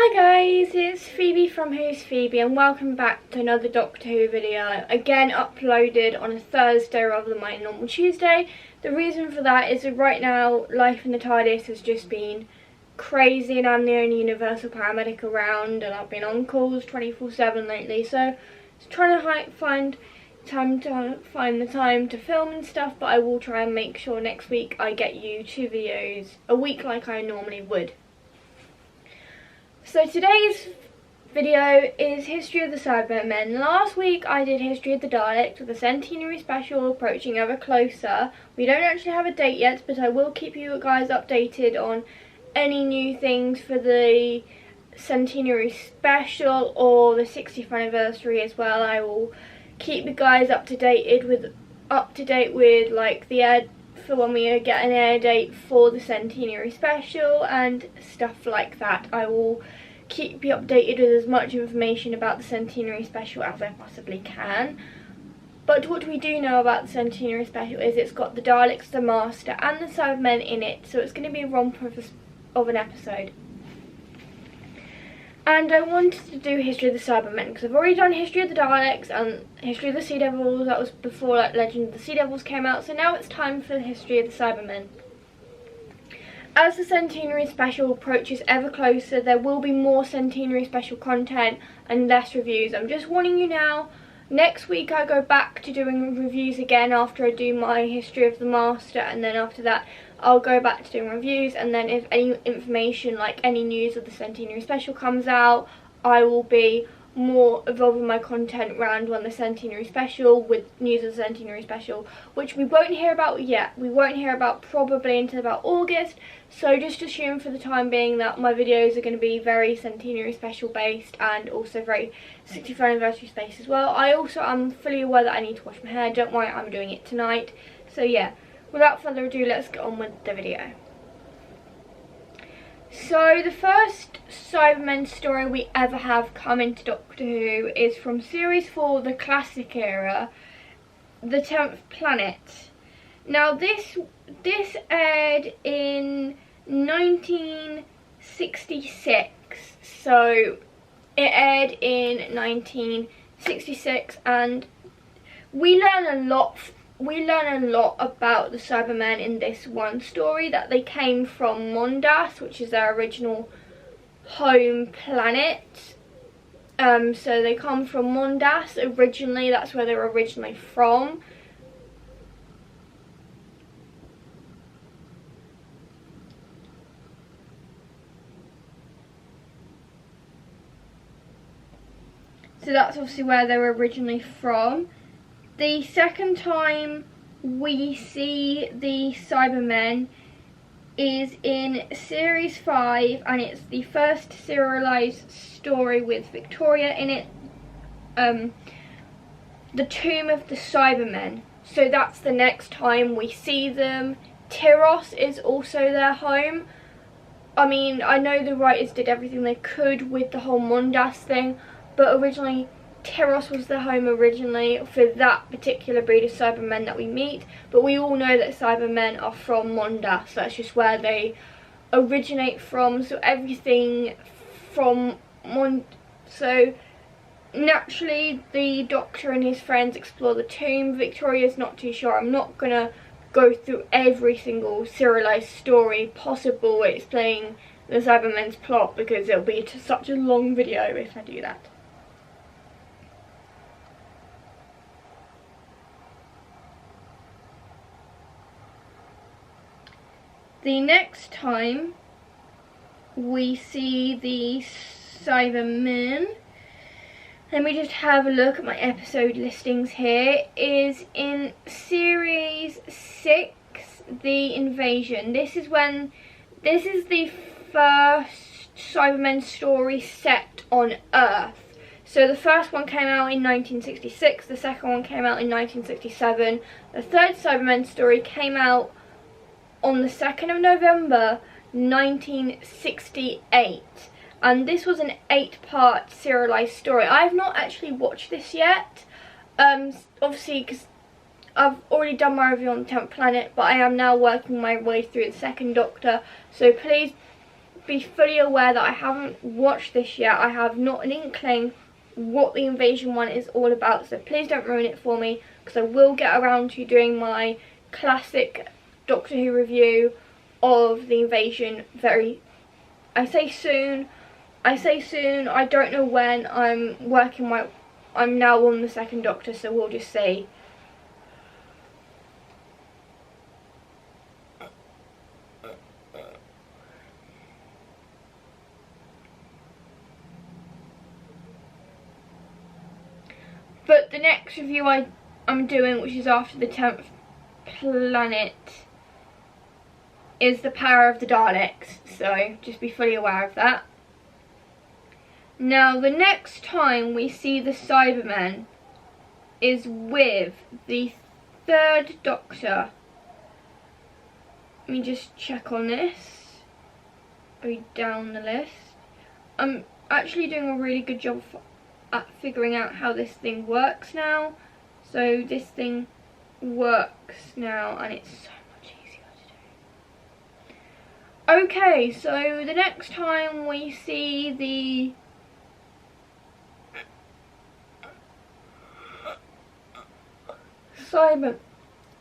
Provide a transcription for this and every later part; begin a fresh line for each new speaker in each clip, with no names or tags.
Hi guys, it's Phoebe from Who's Phoebe and welcome back to another Doctor Who video, again uploaded on a Thursday rather than my normal Tuesday. The reason for that is that right now life in the TARDIS has just been crazy and I'm the only universal paramedic around and I've been on calls 24/7 lately, so just trying to find the time to film and stuff, but I will try and make sure next week I get you 2 videos a week like I normally would. So today's video is History of the Cybermen. Last week I did History of the Daleks with a centenary special approaching ever closer. We don't actually have a date yet, but I will keep you guys updated on any new things for the centenary special or the 60th anniversary as well. I will keep you guys up to date with like the air for when we get an air date for the centenary special and stuff like that. I will keep you updated with as much information about the centenary special as I possibly can. But what we do know about the centenary special is it's got the Daleks, the Master and the Cybermen in it, so it's going to be a romper of an episode. And I wanted to do History of the Cybermen because I've already done History of the Daleks and History of the Sea Devils. That was before like Legend of the Sea Devils came out, so now it's time for the History of the Cybermen. As the centenary special approaches ever closer, there will be more centenary special content and less reviews. I'm just warning you now. Next week I go back to doing reviews again after I do my History of the Master, and then after that I'll go back to doing reviews, and then if any information like any news of the centenary special comes out, I will be more evolving my content around when the centenary special with news of the centenary special, which we won't hear about yet. We won't hear about probably until about August, so just assume for the time being that my videos are going to be very centenary special based and also very 60th anniversary based as well. I also am fully aware that I need to wash my hair. Don't worry, I'm doing it tonight. So yeah, without further ado, let's get on with the video. So the first Cybermen story we ever have come into Doctor Who is from Series 4, the Classic Era, The 10th Planet. Now this aired in 1966, so it aired in 1966 and we learn a lot about the Cybermen in this one story, that they came from Mondas, which is their original home planet. So they come from Mondas originally, that's where they were originally from. So that's obviously where they were originally from. The second time we see the Cybermen is in Series 5 and it's the first serialised story with Victoria in it, The Tomb of the Cybermen. So that's the next time we see them. Tyros is also their home. I mean, I know the writers did everything they could with the whole Mondas thing, but originally Tyros was the home originally for that particular breed of Cybermen that we meet, but we all know that Cybermen are from Mondas. That's just where they originate from, so everything from so naturally the Doctor and his friends explore the tomb. Victoria's not too sure. I'm not gonna go through every single serialized story possible explaining the Cybermen's plot because it'll be such a long video if I do that. The next time we see the Cybermen, let me just have a look at my episode listings here, is in Series 6, The Invasion. This is the first Cybermen story set on Earth. So the first one came out in 1966, the second one came out in 1967, the third Cybermen story came out on the 2nd of November 1968, and this was an 8-part serialized story. I have not actually watched this yet, obviously because I've already done my review on the 10th Planet, but I am now working my way through the 2nd Doctor, so please be fully aware that I haven't watched this yet. I have not an inkling what the Invasion one is all about, so please don't ruin it for me, because I will get around to doing my classic Doctor Who review of the Invasion I say soon, I don't know when. I'm now on the second Doctor, so we'll just see. But the next review I'm doing, which is after the 10th planet, is the power of the Daleks, so just be fully aware of that. Now, the next time we see the Cybermen is with the 3rd Doctor. Let me just check on this. Go down the list. I'm actually doing a really good job at figuring out how this thing works now. So this thing works now, and it's so much easier to do. Okay, so the next time we see the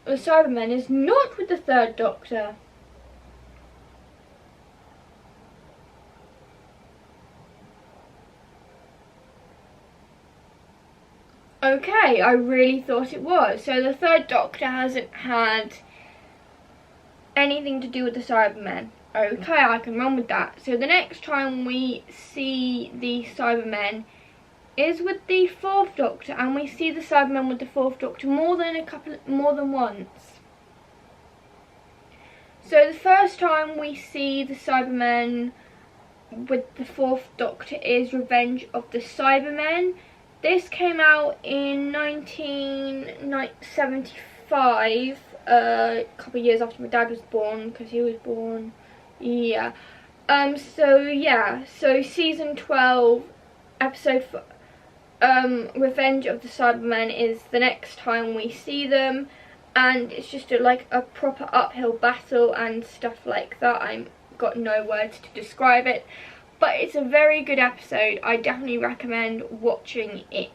Cybermen is not with the 3rd Doctor. Okay, I really thought it was. So the 3rd Doctor hasn't had anything to do with the Cybermen. Okay, I can run with that. So the next time we see the Cybermen is with the 4th Doctor, and we see the Cybermen with the 4th Doctor more than once. So the first time we see the Cybermen with the 4th Doctor is Revenge of the Cybermen. This came out in 1975, a couple of years after my dad was born, because he was born, yeah. So season 12, episode 4, Revenge of the Cybermen is the next time we see them, and it's just like a proper uphill battle and stuff like that. I've got no words to describe it. But it's a very good episode. I definitely recommend watching it.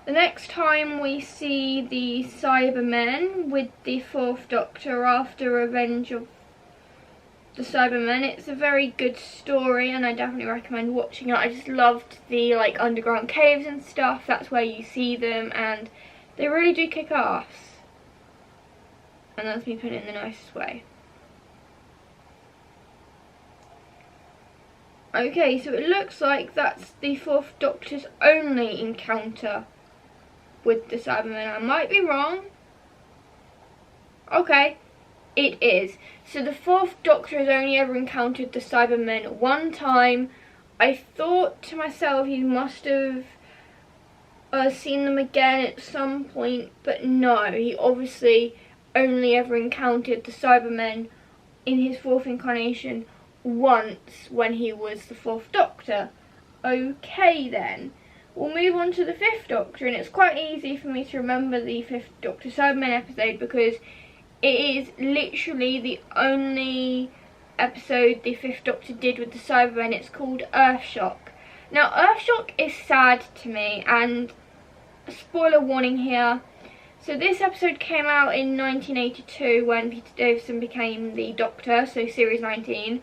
The next time we see the Cybermen with the 4th Doctor after Revenge of the Cybermen, it's a very good story, and I definitely recommend watching it. I just loved the underground caves and stuff. That's where you see them, and they really do kick ass. And that's me putting it in the nicest way. Okay, so it looks like that's the 4th Doctor's only encounter with the Cybermen. I might be wrong. Okay, it is. So the 4th Doctor has only ever encountered the Cybermen one time. I thought to myself he must have seen them again at some point, but no, he obviously only ever encountered the Cybermen in his 4th incarnation once, when he was the 4th Doctor. Okay then, we'll move on to the 5th Doctor, and it's quite easy for me to remember the 5th Doctor Cybermen episode because it is literally the only episode the 5th Doctor did with the Cybermen. It's called Earthshock. Now Earthshock is sad to me, and spoiler warning here. So this episode came out in 1982 when Peter Davison became the Doctor, so series 19.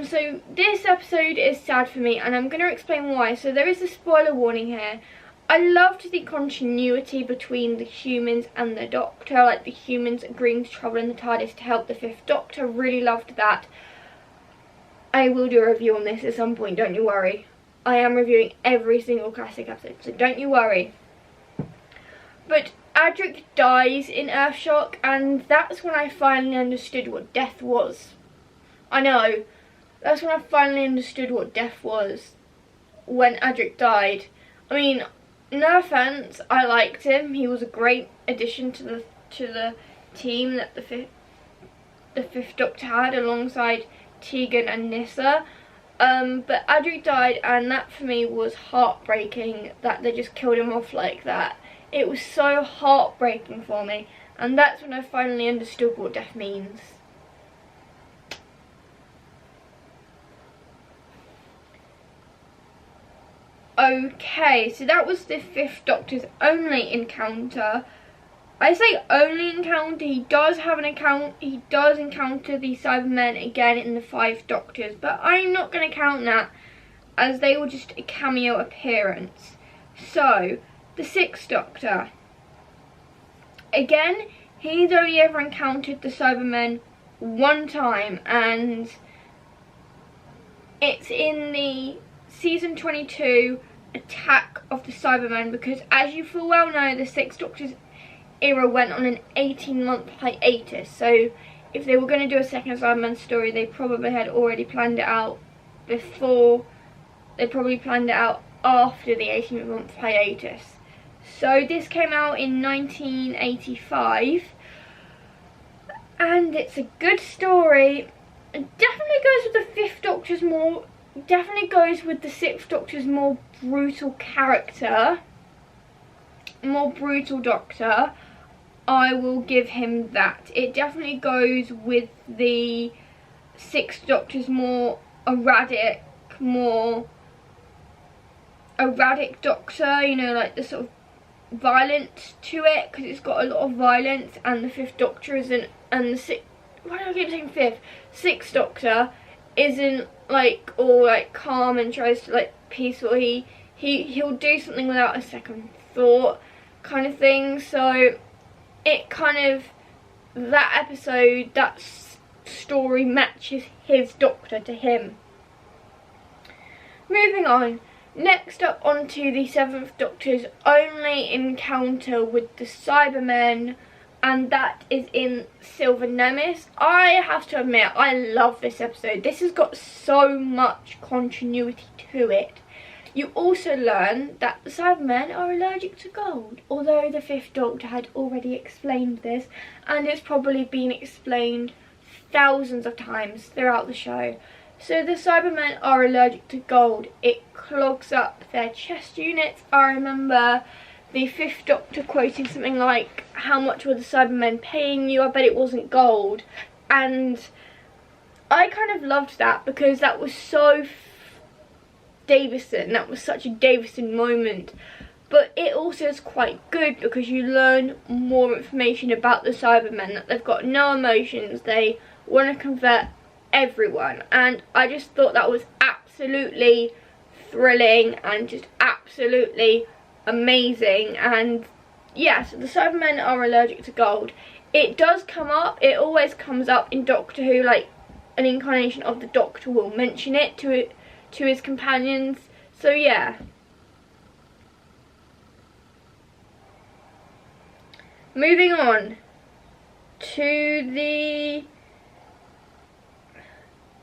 So this episode is sad for me, and I'm going to explain why. So there is a spoiler warning here. I loved the continuity between the humans and the Doctor, like the humans agreeing to travel in the TARDIS to help the 5th Doctor. Really loved that. I will do a review on this at some point, don't you worry. I am reviewing every single classic episode, so don't you worry. But Adric dies in Earthshock, and that's when I finally understood what death was. I know, that's when I finally understood what death was, when Adric died. I mean, no offense, I liked him. He was a great addition to the team that the fifth Doctor had alongside Tegan and Nyssa. But Adric died, and that for me was heartbreaking that they just killed him off like that. It was so heartbreaking for me, and that's when I finally understood what death means. Okay, so that was the Fifth Doctor's only encounter. I say only encounter, he does encounter the Cybermen again in the Five Doctors, but I'm not going to count that as they were just a cameo appearance. So, the Sixth Doctor. Again, he's only ever encountered the Cybermen one time, and it's in the season 22 Attack of the Cybermen, because as you full well know, the Sixth Doctor's era went on an 18-month hiatus. So if they were going to do a second Cyberman story, they probably had already planned it out before. They probably planned it out after the 18-month hiatus. So this came out in 1985, and it's a good story. It definitely goes with the Fifth Doctor's more. Definitely goes with the Sixth Doctor's more brutal character. More brutal Doctor. I will give him that. It definitely goes with the Sixth Doctor's more erratic Doctor, you know, like the sort of violence to it, because it's got a lot of violence, and the Fifth Doctor isn't, and the Sixth, why do I keep saying Fifth? Sixth Doctor isn't like all like calm and tries to like peaceful. He'll do something without a second thought kind of thing. So it kind of, that episode, that story matches his Doctor to him. Moving on, next up onto the Seventh Doctor's only encounter with the Cybermen, and that is in Silver Nemesis. I have to admit, I love this episode. This has got so much continuity to it. You also learn that the Cybermen are allergic to gold, although the Fifth Doctor had already explained this, and it's probably been explained thousands of times throughout the show. So the Cybermen are allergic to gold. It clogs up their chest units. I remember the Fifth Doctor quoting something like, "How much were the Cybermen paying you? I bet it wasn't gold." And I kind of loved that, because that was so Davison. That was such a Davison moment. But it also is quite good, because you learn more information about the Cybermen, that they've got no emotions, they want to convert everyone. And I just thought that was absolutely thrilling and just absolutely amazing. And yes, the Cybermen are allergic to gold. It does come up, it always comes up in Doctor Who, like an incarnation of the Doctor will mention it to his companions. So yeah. Moving on to the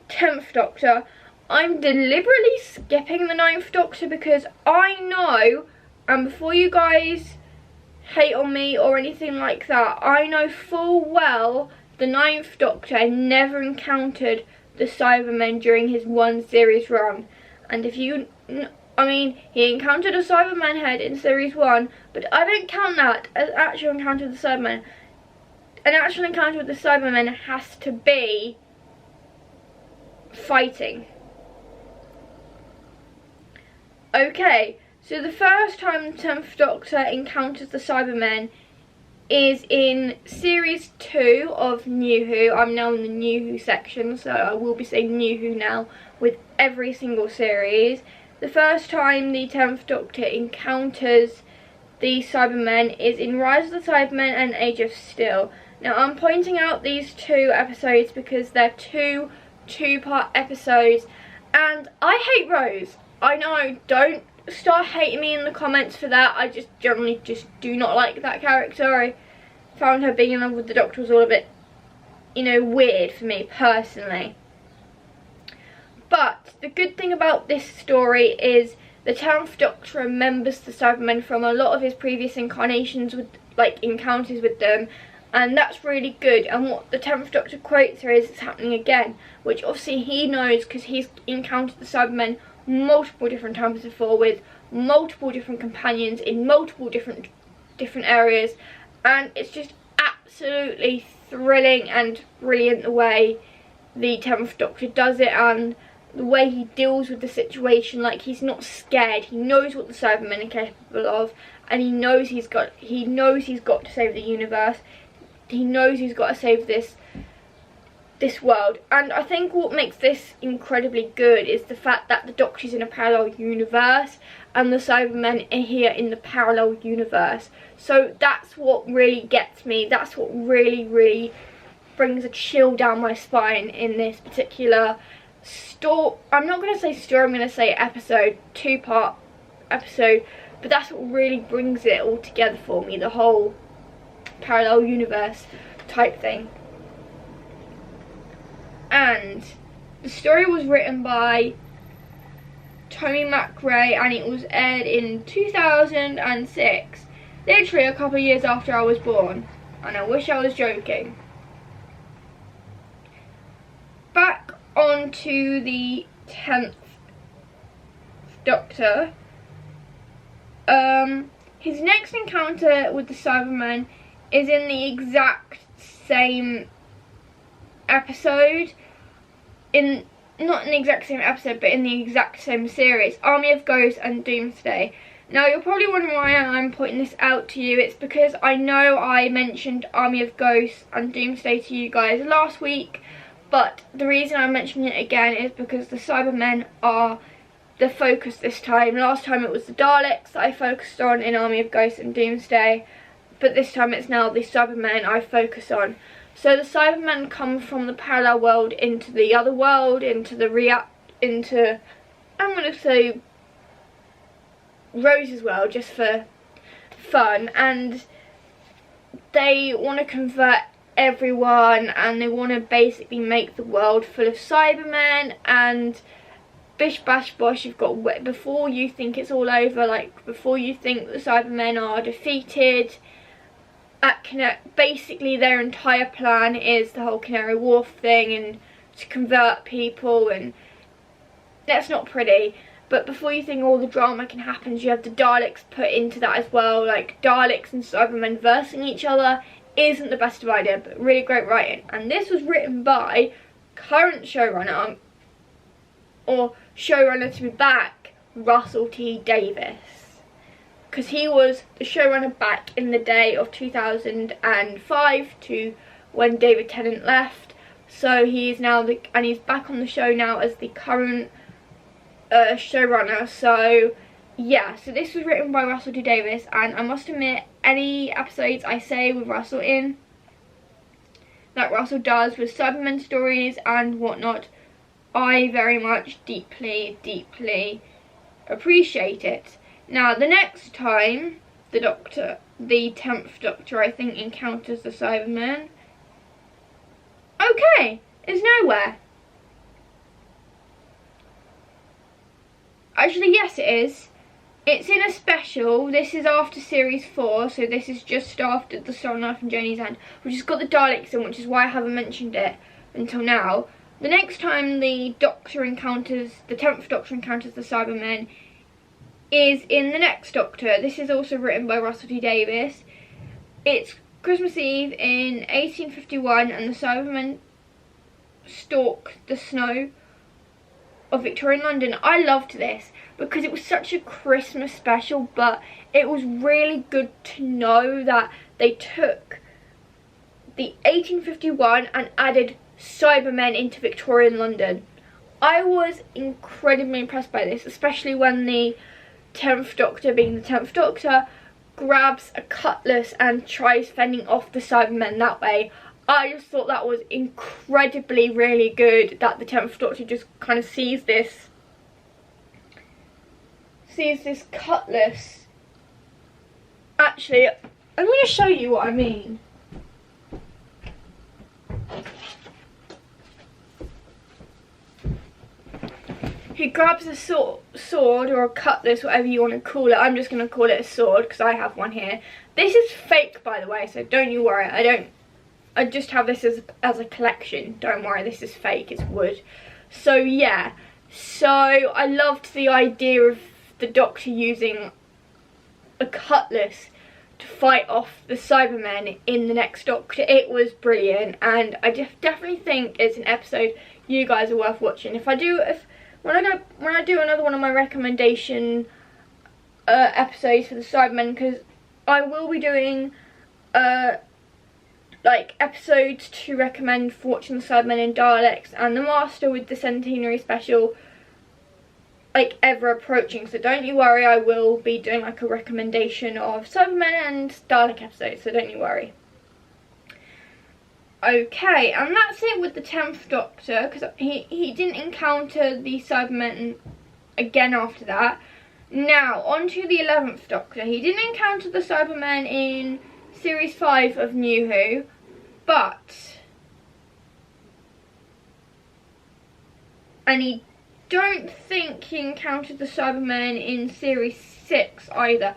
10th Doctor. I'm deliberately skipping the 9th Doctor because I know, and before you guys hate on me or anything like that, I know full well the 9th Doctor never encountered the Cybermen during his one series run. And if you, I mean, he encountered a Cyberman head in series 1, but I don't count that as actual encounter with the Cybermen. An actual encounter with the Cybermen has to be fighting. Okay, so the first time the 10th Doctor encounters the Cybermen is in series 2 of New Who. I'm now in the New Who section, so I will be saying New Who now with every single series. The first time the 10th Doctor encounters the Cybermen is in Rise of the Cybermen and Age of Steel. Now I'm pointing out these two episodes because they're two-part episodes, and I hate Rose. I know, don't start hating me in the comments for that. I just generally just do not like that character. I found her being in love with the Doctor was all a bit, you know, weird for me personally. But the good thing about this story is the 10th Doctor remembers the Cybermen from a lot of his previous incarnations with, like, encounters with them, and that's really good. And what the 10th Doctor quotes her is, "It's happening again," which obviously he knows because he's encountered the Cybermen multiple different times before with multiple different companions in multiple different areas, and it's just absolutely thrilling and brilliant the way the 10th Doctor does it. And the way he deals with the situation. Like, he's not scared. He knows what the Cybermen are capable of, and he knows he's got to save the universe. He knows he's got to save this world. And I think what makes this incredibly good is the fact that the Doctor's in a parallel universe and the Cybermen are here in the parallel universe. So that's what really gets me. That's what really brings a chill down my spine in this particular story. I'm not going to say story, I'm going to say episode, 2-part episode. But that's what really brings it all together for me, the whole parallel universe type thing. And the story was written by Tony McRae, and it was aired in 2006, literally a couple of years after I was born, and I wish I was joking. Back onto the 10th Doctor. His next encounter with the Cybermen is in the exact same episode, not in the exact same episode, but in the exact same series, Army of Ghosts and Doomsday. Now, you're probably wondering why I'm pointing this out to you. It's because I know I mentioned Army of Ghosts and Doomsday to you guys last week, but the reason I'm mentioning it again is because the Cybermen are the focus this time. Last time it was the Daleks that I focused on in Army of Ghosts and Doomsday, but this time it's now the Cybermen I focus on. So the Cybermen come from the parallel world into the other world, into I'm going to say Rose's world, just for fun, and they want to convert everyone, and they want to basically make the world full of Cybermen, and bish bash bosh, you've got, before you think it's all over, like before you think the Cybermen are defeated, basically their entire plan is the whole Canary Wharf thing and to convert people, and that's not pretty. But before you think all the drama can happen, you have the Daleks put into that as well. Like, Daleks and Cybermen versing each other isn't the best of idea, but really great writing. And this was written by current showrunner, or showrunner to be back, Russell T Davies. Because he was the showrunner back in the day of 2005 to when David Tennant left. So he is now and he's back on the show now as the current showrunner. So yeah, so this was written by Russell T Davies, and I must admit, any episodes I say with Russell in, that Russell does with Cybermen stories and whatnot, I very much deeply appreciate it. Now, the next time the 10th Doctor, I think, encounters the Cybermen, okay, it's nowhere. Actually, yes, it is. It's in a special. This is after series 4, so this is just after The Soul Knife and Journey's End, which has got the Daleks in, which is why I haven't mentioned it until now. The next time the 10th Doctor encounters the Cybermen is in the next Doctor. This is also written by Russell T Davies. It's Christmas Eve in 1851, and the Cybermen stalk the snow of Victorian London. I loved this because it was such a Christmas special, but it was really good to know that they took the 1851 and added Cybermen into Victorian London. I was incredibly impressed by this, especially when the 10th Doctor, being the 10th Doctor, grabs a cutlass and tries fending off the Cybermen that way. I just thought that was incredibly really good, that the 10th Doctor just kind of sees this cutlass. Actually, I'm going to show you what I mean. He grabs a sword or a cutlass, whatever you want to call it. I'm just going to call it a sword because I have one here. This is fake, by the way, so don't you worry. I just have this as a collection. Don't worry, this is fake, it's wood. So yeah, so I loved the idea of the Doctor using a cutlass to fight off the Cybermen in the next Doctor. It was brilliant, and I definitely think it's an episode you guys are worth watching. When I do another one of my recommendation episodes for the Cybermen, because I will be doing like episodes to recommend for watching the Cybermen in Daleks and the Master with the centenary special like ever approaching. So don't you worry, I will be doing like a recommendation of Cybermen and Dalek episodes, so don't you worry. Okay, and that's it with the 10th Doctor, because he didn't encounter the Cybermen again after that. Now, on to the 11th Doctor. He didn't encounter the Cybermen in Series 5 of New Who, but... and he don't think he encountered the Cybermen in Series 6 either.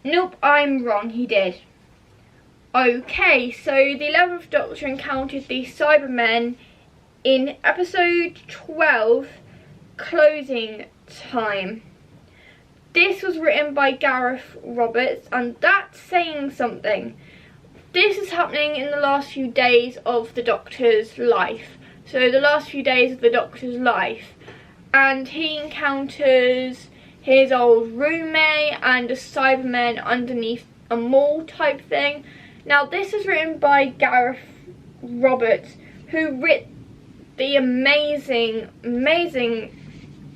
Nope, I'm wrong, he did. Okay, so the 11th Doctor encountered the Cybermen in episode 12, Closing Time. This was written by Gareth Roberts, and that's saying something. This is happening in the last few days of the Doctor's life. So the last few days of the Doctor's life. And he encounters his old roommate and a Cyberman underneath a mall type thing. Now this is written by Gareth Roberts, who wrote the amazing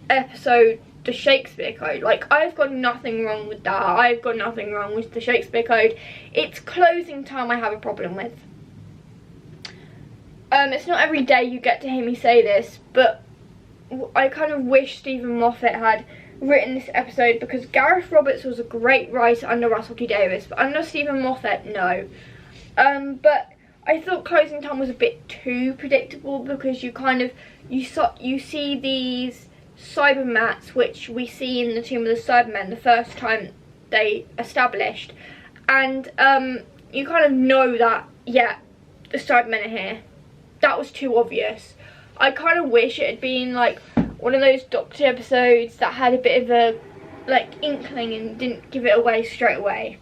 episode The Shakespeare Code. Like, I've got nothing wrong with that. I've got nothing wrong with The Shakespeare Code. It's Closing Time I have a problem with. It's not every day you get to hear me say this, but I kind of wish Stephen Moffat had written this episode, because Gareth Roberts was a great writer under Russell T Davies, but under Stephen Moffat, no. But I thought Closing Time was a bit too predictable, because you see these Cybermats, which we see in the Tomb of the Cybermen the first time they established, and you kind of know that, yeah, the Cybermen are here. That was too obvious. I kind of wish it had been like one of those Doctor episodes that had a bit of a like inkling and didn't give it away straight away.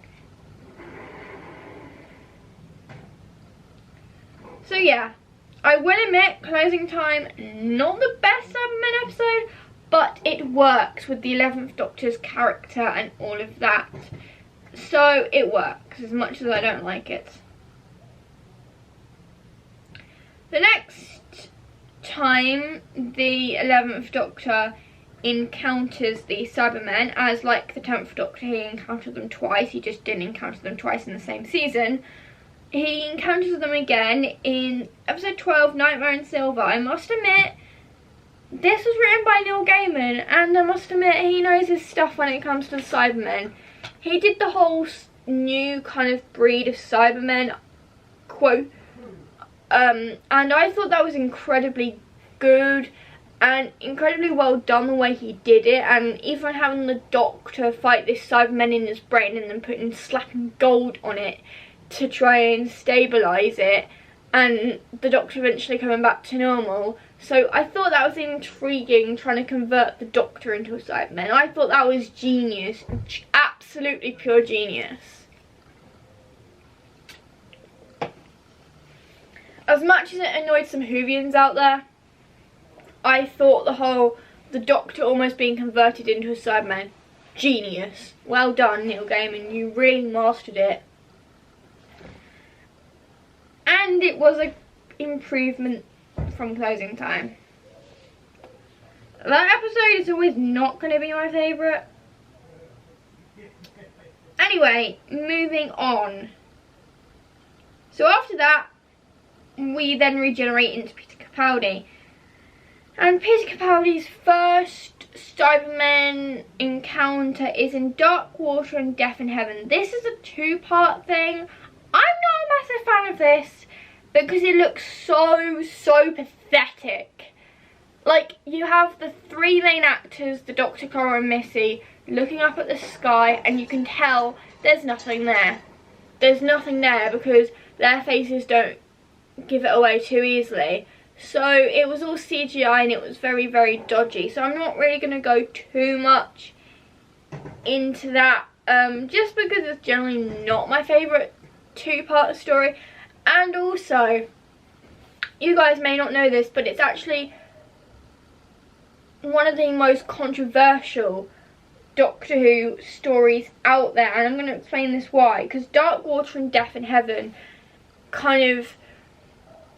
So yeah, I will admit, Closing Time, not the best Cybermen episode, but it works with the 11th Doctor's character and all of that. So it works, as much as I don't like it. The next time the 11th Doctor encounters the Cybermen, as like the 10th Doctor, he encountered them twice, he just didn't encounter them twice in the same season. He encounters them again in episode 12, Nightmare in Silver. I must admit, this was written by Neil Gaiman, and I must admit he knows his stuff when it comes to the Cybermen. He did the whole new kind of breed of Cybermen quote, and I thought that was incredibly good and incredibly well done the way he did it, and even having the Doctor fight this Cyberman in his brain and then slapping gold on it to try and stabilise it, and the Doctor eventually coming back to normal. So I thought that was intriguing, trying to convert the Doctor into a Cyberman. I thought that was genius, absolutely pure genius. As much as it annoyed some Whovians out there, I thought the Doctor almost being converted into a Cyberman, genius. Well done, Neil Gaiman, you really mastered it. And it was an improvement from Closing Time. That episode is always not going to be my favourite. Anyway, moving on. So after that, we then regenerate into Peter Capaldi. And Peter Capaldi's first Cybermen encounter is in Dark Water and Death in Heaven. This is a two-part thing. I'm not a massive fan of this because it looks so pathetic. Like, you have the three main actors, the Doctor, Clara and Missy, looking up at the sky, and you can tell there's nothing there. There's nothing there because their faces don't give it away too easily. So it was all CGI and it was very dodgy. So I'm not really going to go too much into that, just because it's generally not my favourite two-part story. And also, you guys may not know this, but it's actually one of the most controversial Doctor Who stories out there, and I'm going to explain this why. Because Dark Water and Death in Heaven kind of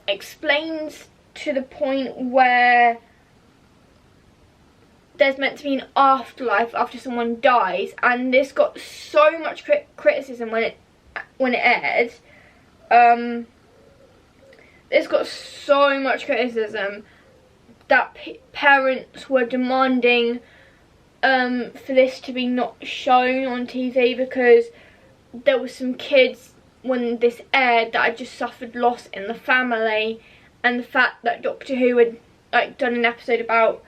explains to the point where there's meant to be an afterlife after someone dies, and this got so much criticism when it aired. This got so much criticism that parents were demanding for this to be not shown on TV, because there were some kids when this aired that had just suffered loss in the family, and the fact that Doctor Who had like done an episode about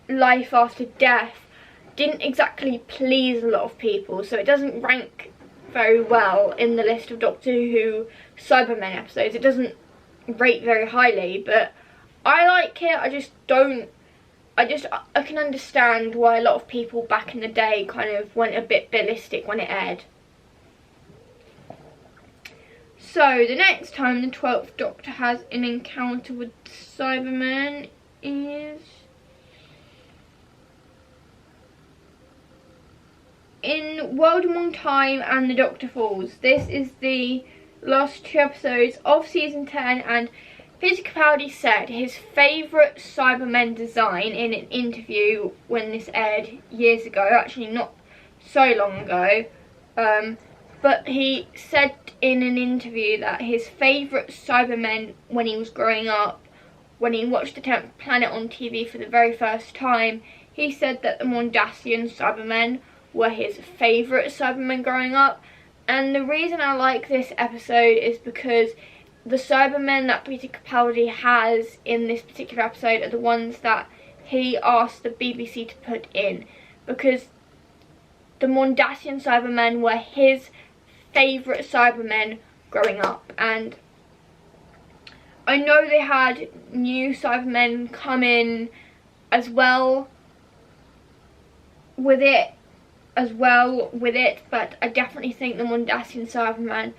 life after death didn't exactly please a lot of people, so it doesn't rank very well in the list of Doctor Who Cybermen episodes. It doesn't rate very highly, but I like it. I can understand why a lot of people back in the day kind of went a bit ballistic when it aired. So the next time the 12th Doctor has an encounter with Cybermen is in World Among Time and the Doctor Falls. This is the last 2 episodes of season 10, and Peter Capaldi said his favourite Cybermen design in an interview when this aired years ago, actually not so long ago, but he said in an interview that his favourite Cybermen when he was growing up, when he watched the 10th Planet on TV for the very first time, he said that the Mondasian Cybermen were his favourite Cybermen growing up. And the reason I like this episode is because the Cybermen that Peter Capaldi has in this particular episode are the ones that he asked the BBC to put in, because the Mondasian Cybermen were his favourite Cybermen growing up. And I know they had new Cybermen come in as well with it, but I definitely think the Mondasian Cyberman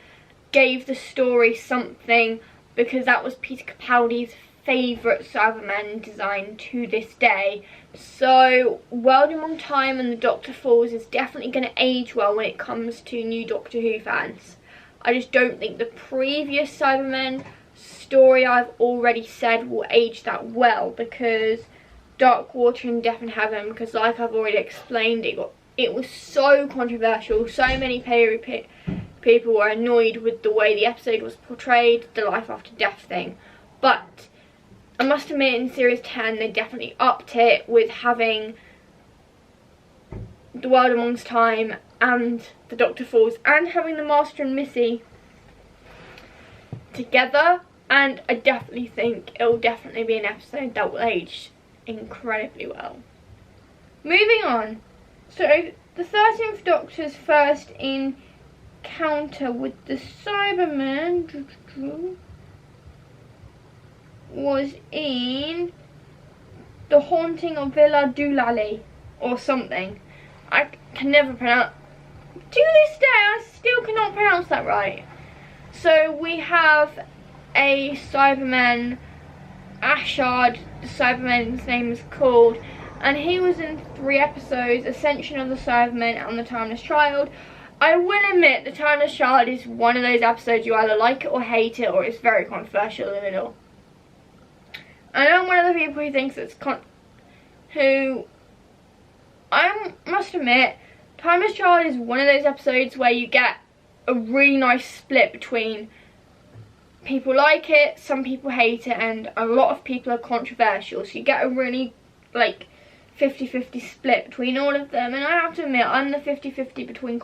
gave the story something, because that was Peter Capaldi's favourite Cyberman design to this day. So World Among Time and the Doctor Falls is definitely going to age well when it comes to new Doctor Who fans. I just don't think the previous Cybermen story I've already said will age that well, because Dark Water and Death in Heaven, because like I've already explained, it was so controversial. So many people were annoyed with the way the episode was portrayed, the life after death thing. But I must admit, in series 10 they definitely upped it with having the World Amongst Time and the Doctor Falls, and having the Master and Missy together. And I definitely think it will definitely be an episode that will age incredibly well. Moving on. So the 13th Doctor's first encounter with the Cybermen was in The Haunting of Villa Doolally or something. I can never pronounce. To this day I still cannot pronounce that right. So we have a Cyberman, Ashard, the Cyberman's name is called, and he was in 3 episodes, Ascension of the Cybermen and The Timeless Child. I will admit, The Timeless Child is one of those episodes you either like it or hate it, or it's very controversial in the middle. I know I'm one of the people who thinks it's I must admit, Timeless Child is one of those episodes where you get a really nice split between people like it, some people hate it, and a lot of people are controversial. So you get a really like 50-50 split between all of them. And I have to admit, I'm the 50-50 between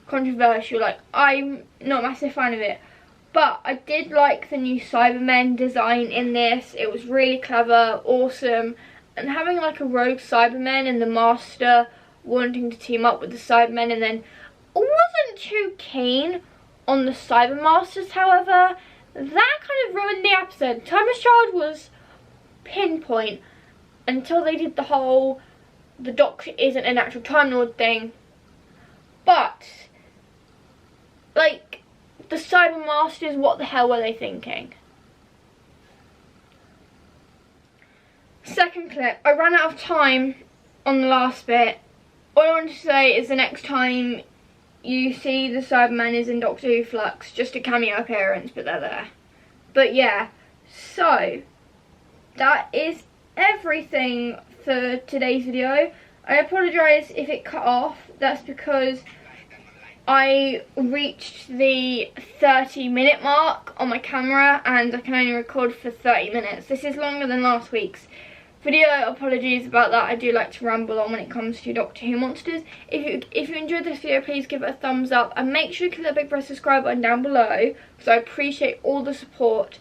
controversial. Like, I'm not a massive fan of it, but I did like the new Cybermen design in this. It was really clever, awesome, and having like a rogue Cyberman and the Master wanting to team up with the Cybermen, and then I wasn't too keen on the Cybermasters, however. That kind of ruined the episode. Timeless Child was pinpoint until they did the whole the Doctor isn't an actual Time Lord thing. But like, the Cybermasters, what the hell were they thinking? second clip, I ran out of time on the last bit. All I want to say is the next time you see the Cybermen is in Doctor Who Flux, just a cameo appearance, but they're there. But yeah, so that is everything for today's video. I apologise if it cut off. That's because I reached the 30-minute mark on my camera and I can only record for 30 minutes. This is longer than last week's video. Apologies about that. I do like to ramble on when it comes to Doctor Who monsters. If you enjoyed this video, please give it a thumbs up and make sure you click that big red subscribe button down below, because I appreciate all the support.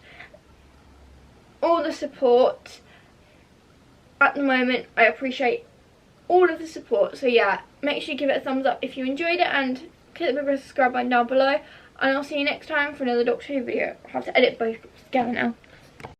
At the moment, I appreciate all of the support. So yeah, make sure you give it a thumbs up if you enjoyed it and click the big red subscribe button down below. And I'll see you next time for another Doctor Who video. I have to edit both together now.